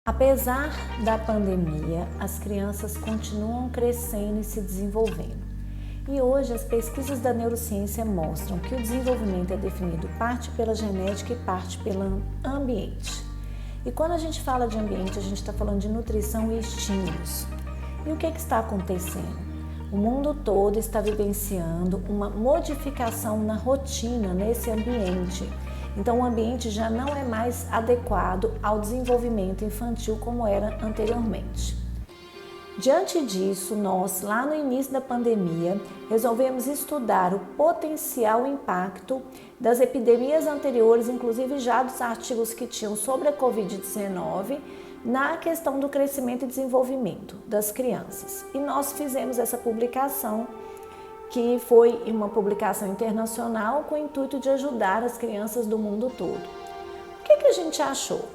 Apesar da pandemia, as crianças continuam crescendo e se desenvolvendo. E hoje as pesquisas da neurociência mostram que o desenvolvimento é definido parte pela genética e parte pelo ambiente. E quando a gente fala de ambiente, a gente está falando de nutrição e estímulos. E o que está acontecendo? O mundo todo está vivenciando uma modificação na rotina nesse ambiente. Então o ambiente já não é mais adequado ao desenvolvimento infantil como era anteriormente. Diante disso, nós, lá no início da pandemia, resolvemos estudar o potencial impacto das epidemias anteriores, inclusive já dos artigos que tinham sobre a Covid-19, na questão do crescimento e desenvolvimento das crianças. E nós fizemos essa publicação, que foi uma publicação internacional com o intuito de ajudar as crianças do mundo todo. O que a gente achou?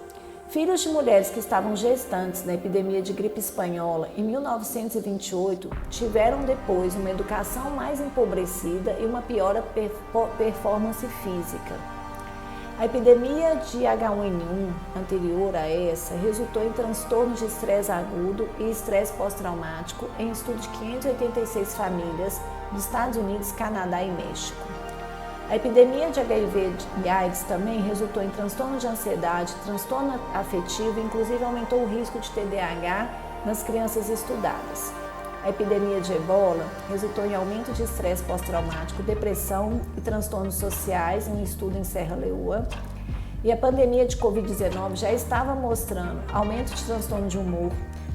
Filhos de mulheres que estavam gestantes na epidemia de gripe espanhola em 1928 tiveram depois uma educação mais empobrecida e uma pior performance física. A epidemia de H1N1 anterior a essa resultou em transtornos de estresse agudo e estresse pós-traumático em estudo de 586 famílias dos Estados Unidos, Canadá e México. A epidemia de HIV e AIDS também resultou em transtorno de ansiedade, transtorno afetivo e inclusive aumentou o risco de TDAH nas crianças estudadas. A epidemia de ebola resultou em aumento de estresse pós-traumático, depressão e transtornos sociais, em um estudo em Serra Leoa. E a pandemia de Covid-19 já estava mostrando aumento de transtorno de humor,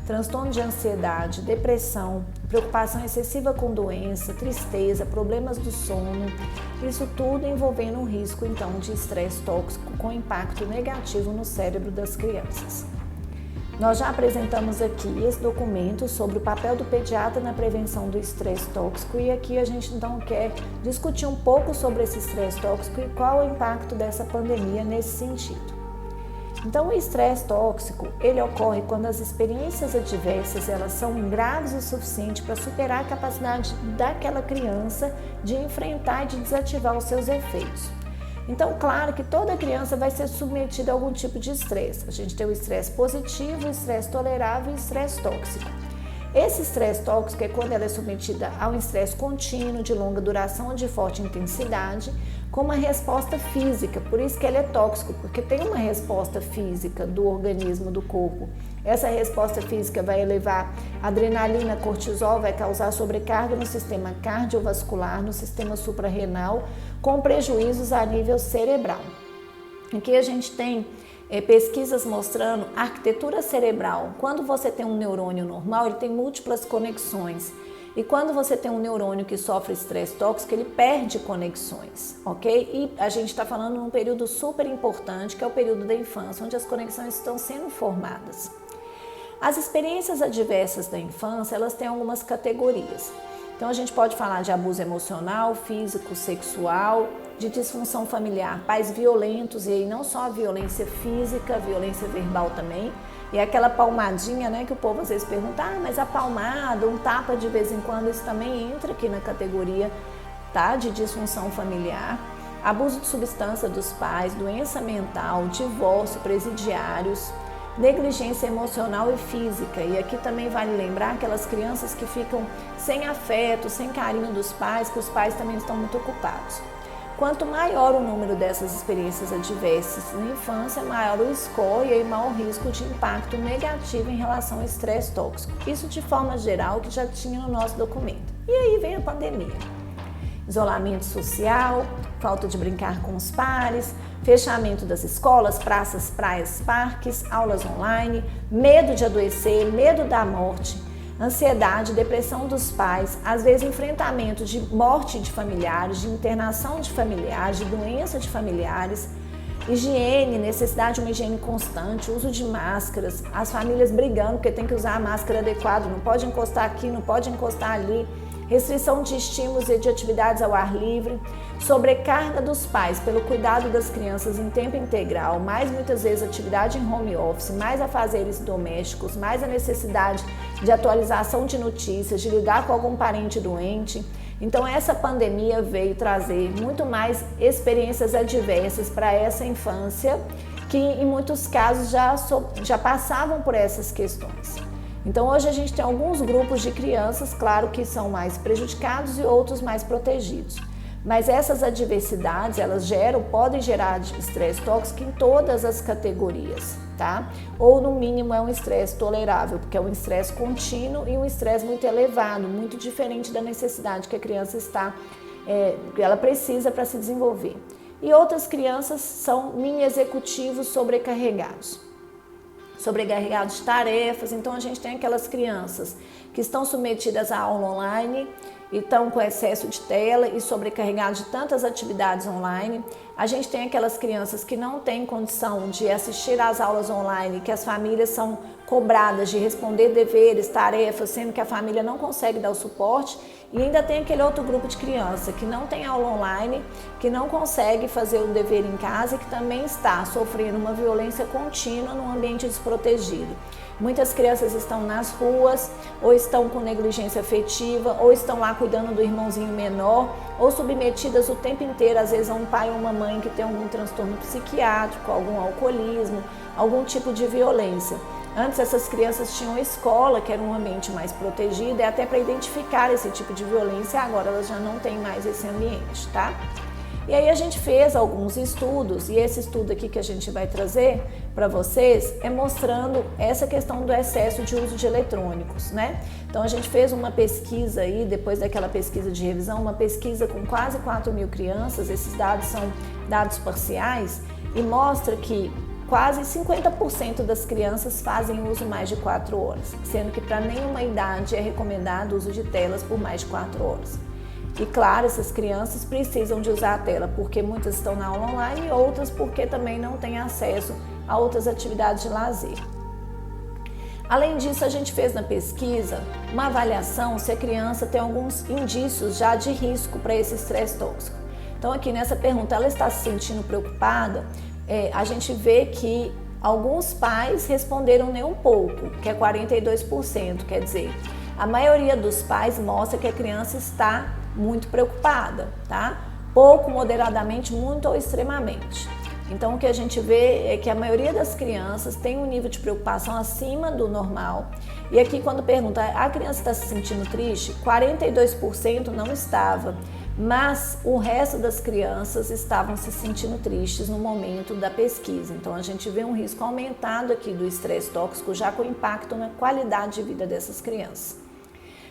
transtorno de ansiedade, depressão, preocupação excessiva com doença, tristeza, problemas do sono, isso tudo envolvendo um risco então de estresse tóxico com impacto negativo no cérebro das crianças. Nós já apresentamos aqui esse documento sobre o papel do pediatra na prevenção do estresse tóxico e aqui a gente então quer discutir um pouco sobre esse estresse tóxico e qual é o impacto dessa pandemia nesse sentido. Então o estresse tóxico, ele ocorre quando as experiências adversas elas são graves o suficiente para superar a capacidade daquela criança de enfrentar e de desativar os seus efeitos. Então, claro que toda criança vai ser submetida a algum tipo de estresse. A gente tem o estresse positivo, o estresse tolerável e o estresse tóxico. Esse estresse tóxico é quando ela é submetida a um estresse contínuo, de longa duração ou de forte intensidade, com uma resposta física. Por isso que ele é tóxico, porque tem uma resposta física do organismo, do corpo. Essa resposta física vai elevar adrenalina, cortisol, vai causar sobrecarga no sistema cardiovascular, no sistema suprarrenal, com prejuízos a nível cerebral. Aqui a gente tem pesquisas mostrando a arquitetura cerebral. Quando você tem um neurônio normal, ele tem múltiplas conexões. E quando você tem um neurônio que sofre estresse tóxico, ele perde conexões, ok? E a gente está falando num período super importante, que é o período da infância, onde as conexões estão sendo formadas. As experiências adversas da infância, elas têm algumas categorias. Então a gente pode falar de abuso emocional, físico, sexual, de disfunção familiar, pais violentos, e aí não só a violência física, a violência verbal também, e aquela palmadinha, né, que o povo às vezes pergunta, mas a palmada, um tapa de vez em quando, isso também entra aqui na categoria, tá, de disfunção familiar, abuso de substância dos pais, doença mental, divórcio, presidiários, negligência emocional e física. E aqui também vale lembrar aquelas crianças que ficam sem afeto, sem carinho dos pais, que os pais também estão muito ocupados. Quanto maior o número dessas experiências adversas na infância, maior o score e aí maior o risco de impacto negativo em relação ao estresse tóxico. Isso de forma geral que já tinha no nosso documento. E aí vem a pandemia. Isolamento social, falta de brincar com os pares, fechamento das escolas, praças, praias, parques, aulas online, medo de adoecer, medo da morte, ansiedade, depressão dos pais, às vezes enfrentamento de morte de familiares, de internação de familiares, de doença de familiares, higiene, necessidade de uma higiene constante, uso de máscaras, as famílias brigando porque tem que usar a máscara adequada, não pode encostar aqui, não pode encostar ali, restrição de estímulos e de atividades ao ar livre, sobrecarga dos pais pelo cuidado das crianças em tempo integral, mais muitas vezes atividade em home office, mais afazeres domésticos, mais a necessidade de atualização de notícias, de lidar com algum parente doente. Então essa pandemia veio trazer muito mais experiências adversas para essa infância que em muitos casos já passavam por essas questões. Então hoje a gente tem alguns grupos de crianças, claro que são mais prejudicados e outros mais protegidos. Mas essas adversidades, elas podem gerar estresse tóxico em todas as categorias, tá? Ou no mínimo é um estresse tolerável, porque é um estresse contínuo e um estresse muito elevado, muito diferente da necessidade que a criança ela precisa para se desenvolver. E outras crianças são mini executivos sobrecarregados de tarefas. Então a gente tem aquelas crianças que estão submetidas à aula online e estão com excesso de tela e sobrecarregados de tantas atividades online. A gente tem aquelas crianças que não têm condição de assistir às aulas online, que as famílias são cobradas de responder deveres, tarefas, sendo que a família não consegue dar o suporte. E ainda tem aquele outro grupo de criança que não tem aula online, que não consegue fazer o dever em casa e que também está sofrendo uma violência contínua num ambiente desprotegido. Muitas crianças estão nas ruas, ou estão com negligência afetiva, ou estão lá cuidando do irmãozinho menor, ou submetidas o tempo inteiro, às vezes, a um pai ou uma mãe que tem algum transtorno psiquiátrico, algum alcoolismo, algum tipo de violência. Antes essas crianças tinham escola, que era um ambiente mais protegido, e até para identificar esse tipo de violência, agora elas já não têm mais esse ambiente, tá? E aí a gente fez alguns estudos, e esse estudo aqui que a gente vai trazer para vocês é mostrando essa questão do excesso de uso de eletrônicos, né? Então a gente fez uma pesquisa aí, depois daquela pesquisa de revisão, uma pesquisa com quase 4.000 crianças, esses dados são dados parciais, e mostra que quase 50% das crianças fazem uso mais de 4 horas, sendo que para nenhuma idade é recomendado o uso de telas por mais de 4 horas. E claro, essas crianças precisam de usar a tela porque muitas estão na aula online e outras porque também não têm acesso a outras atividades de lazer. Além disso, a gente fez na pesquisa uma avaliação se a criança tem alguns indícios já de risco para esse estresse tóxico. Então aqui nessa pergunta, ela está se sentindo preocupada? A gente vê que alguns pais responderam nem um pouco, que é 42%, quer dizer, a maioria dos pais mostra que a criança está muito preocupada, tá? Pouco, moderadamente, muito ou extremamente. Então o que a gente vê é que a maioria das crianças tem um nível de preocupação acima do normal. E aqui quando pergunta, a criança está se sentindo triste? 42% não estava. Mas o resto das crianças estavam se sentindo tristes no momento da pesquisa. Então a gente vê um risco aumentado aqui do estresse tóxico, já com impacto na qualidade de vida dessas crianças.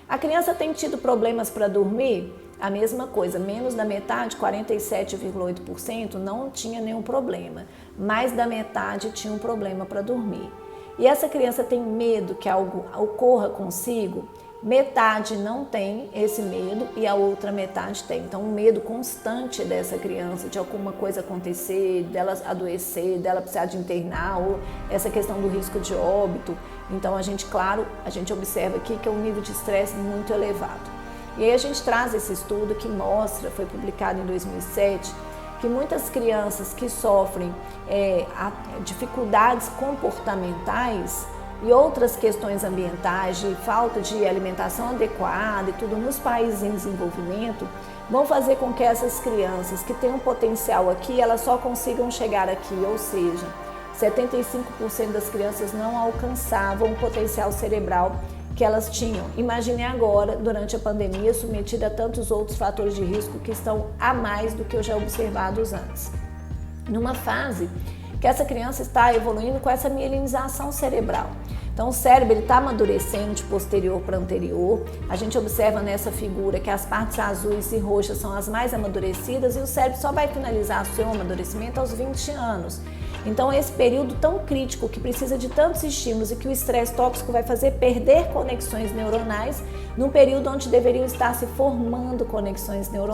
A criança tem tido problemas para dormir? A mesma coisa, menos da metade, 47,8%, não tinha nenhum problema. Mais da metade tinha um problema para dormir. E essa criança tem medo que algo ocorra consigo? Metade não tem esse medo e a outra metade tem. Então, um medo constante dessa criança de alguma coisa acontecer, dela adoecer, dela precisar de internar, ou essa questão do risco de óbito. Então, a gente observa aqui que é um nível de estresse muito elevado. E aí a gente traz esse estudo que mostra, foi publicado em 2007, que muitas crianças que sofrem dificuldades comportamentais e outras questões ambientais, de falta de alimentação adequada e tudo nos países em desenvolvimento, vão fazer com que essas crianças que têm um potencial aqui, elas só consigam chegar aqui, ou seja, 75% das crianças não alcançavam o potencial cerebral que elas tinham. Imagine agora, durante a pandemia, submetida a tantos outros fatores de risco que estão a mais do que eu já observados antes. Numa fase que essa criança está evoluindo com essa mielinização cerebral. Então o cérebro está amadurecendo de posterior para anterior. A gente observa nessa figura que as partes azuis e roxas são as mais amadurecidas e o cérebro só vai finalizar o seu amadurecimento aos 20 anos. Então esse período tão crítico que precisa de tantos estímulos e que o estresse tóxico vai fazer perder conexões neuronais num período onde deveriam estar se formando conexões neuronais.